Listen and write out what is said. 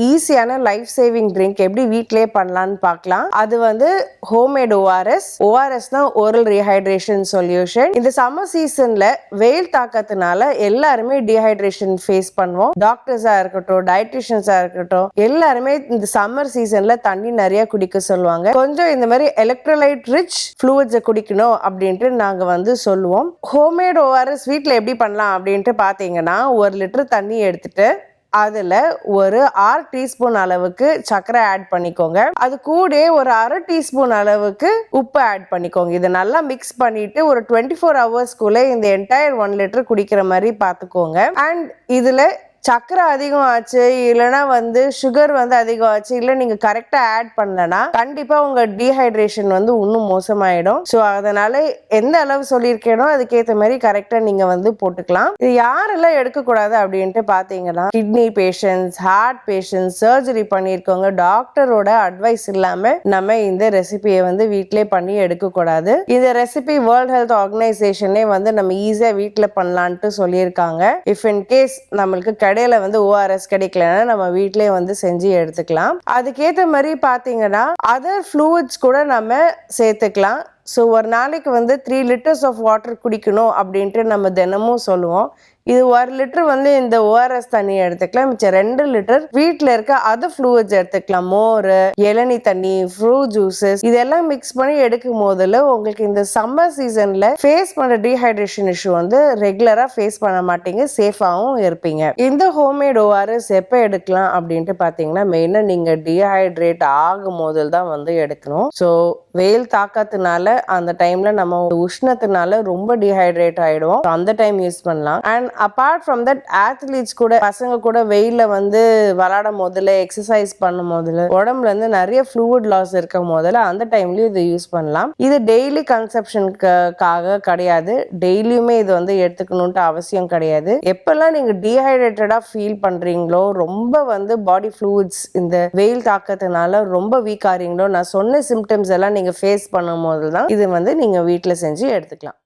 ஈஸியான life saving drink எப்படி வீட்லயே பண்ணலாம்னு பார்க்கலாம். அது வந்து ஹோம்மேட் ஓஆர்எஸ் தான் ஓரல் ரீஹைட்ரேஷன் சொல்யூஷன். இந்த சம்மர் சீசன்ல வெயில் தாக்கத்தினால எல்லாருமே டீஹைட்ரேஷன் ஃபேஸ் பண்ணுவோம். டாக்டர்ஸா இருக்கட்டும், டயட்டிஷியன்ஸா இருக்கட்டும், எல்லாருமே இந்த சம்மர் சீசன்ல தண்ணி நிறைய குடிக்க சொல்லுவாங்க. கொஞ்சம் இந்த மாதிரி எலக்ட்ரோலைட் ரிச் ஃப்ளூயிட்ஸை குடிக்கணும் அப்படின்ட்டு நாங்க வந்து சொல்லுவோம். ஹோம்மேட் ஓஆர்எஸ் வீட்ல எப்படி பண்ணலாம் அப்படின்ட்டு பாத்தீங்கன்னா, 1 லிட்டர் தண்ணி எடுத்துட்டு அதுல ஒரு 6 டீஸ்பூன் அளவுக்கு சர்க்கரை ஆட் பண்ணிக்கோங்க. அது கூட ஒரு 1/2 டீஸ்பூன் அளவுக்கு உப்பு ஆட் பண்ணிக்கோங்க. இதை நல்லா மிக்ஸ் பண்ணிட்டு ஒரு 24 ஹவர்ஸ்க்குள்ள இந்த என்டையர் 1 லிட்டர் குடிக்கிற மாதிரி பாத்துக்கோங்க. அண்ட் இதுல சக்கரை அதிகம் ஆச்சு, இல்லைன்னா வந்து சுகர் வந்து அதிகம் ஆச்சு, இல்லை நீங்க கரெக்டா ஆட் பண்ணலன்னா கண்டிப்பா உங்க டீஹைட்ரேஷன் வந்து இன்னும் மோசமாயிடும். ஸோ அதனால எந்த அளவு சொல்லியிருக்கேனோ அதுக்கேற்ற மாதிரி கரெக்டா நீங்க வந்து போட்டுக்கலாம். இது யாரெல்லாம் எடுக்கக்கூடாது அப்படின்ட்டு பாத்தீங்கன்னா, kidney patients, heart patients, surgery பண்ணியிருக்கவங்க, டாக்டரோட அட்வைஸ் இல்லாம நம்ம இந்த ரெசிபியை வந்து வீட்டிலே பண்ணி எடுக்கக்கூடாது. இந்த ரெசிபி வேர்ல்ட் ஹெல்த் ஆர்கனைசேஷனே வந்து நம்ம ஈஸியா வீட்டில் பண்ணலான்ட்டு சொல்லியிருக்காங்க. இஃப் இன் கேஸ் நம்மளுக்கு கடையில வந்து ஓஆர்எஸ் கிடைக்கலன்னா நம்ம வீட்லயே வந்து செஞ்சு எடுத்துக்கலாம். அதுக்கேற்ற மாதிரி பாத்தீங்கன்னா அதர் ஃப்ளூயிட்ஸ் கூட நம்ம சேர்த்துக்கலாம். ஸோ ஒரு நாளைக்கு வந்து 3 லிட்டர்ஸ் ஆஃப் வாட்டர் குடிக்கணும் அப்படின்ட்டு நம்ம தினமும் சொல்லுவோம். இது 1 லிட்டர் வந்து இந்த ஓஆர்எஸ் தண்ணி எடுத்துக்கலாம். மிச்சம் 2 லிட்டர் வீட்டில் இருக்க அதர் ஃப்ளூயிட்ஸ் எடுத்துக்கலாம். மோர், இளநீ தண்ணி, ஃப்ரூட் ஜூசஸ் இதெல்லாம் மிக்ஸ் பண்ணி எடுக்கும் போதுல உங்களுக்கு இந்த சம்மர் சீசன்ல ஃபேஸ் பண்ற டீஹைட்ரேஷன் இஷ்யூ வந்து ரெகுலரா ஃபேஸ் பண்ண மாட்டீங்க, சேஃபாகவும் இருப்பீங்க. இந்த ஹோம்மேட் ஓஆர்எஸ் எப்போ எடுக்கலாம் அப்படின்ட்டு பார்த்தீங்கன்னா, மெயினாக நீங்கள் டீஹைட்ரேட் ஆகும் போதில் தான் வந்து எடுக்கணும். ஸோ வெயில் தாக்கத்தினால அந்த டைம்ல நம்ம உஷ்ணத்தினால ரொம்ப டீஹைட்ரேட் ஆயிடுவோம். அந்த டைம் யூஸ் பண்ணலாம். And apart from that athletes கூட, பசங்க கூட வெயில வந்து விளையாடும் போதுல, எக்ஸசைஸ் பண்ணும் போதுல உடம்புல இருந்து நிறைய ஃப்ளூயிட் லாஸ் இருக்கும் போதுல அந்த டைம்லயும் இதை யூஸ் பண்ணலாம். இது டெய்லி கன்சப்ஷனுக்காக கிடையாது, டெய்லியுமே இது வந்து எடுத்துக்கணும்ட்டு அவசியம் கிடையாது. எப்பெல்லாம் நீங்க டீஹைட்ரேட்டடா ஃபீல் பண்றீங்களோ, ரொம்ப வந்து பாடி ஃப்ளூயிட்ஸ் இந்த வெயில் தாக்கத்தினால ரொம்ப வீக் ஆறீங்களோ, நான் சொன்ன சிம்டம்ஸ் எல்லாம் நீங்க ஃபேஸ் பண்ணும் போது தான் இது வந்து நீங்க வீட்டில் செஞ்சு எடுத்துக்கலாம்.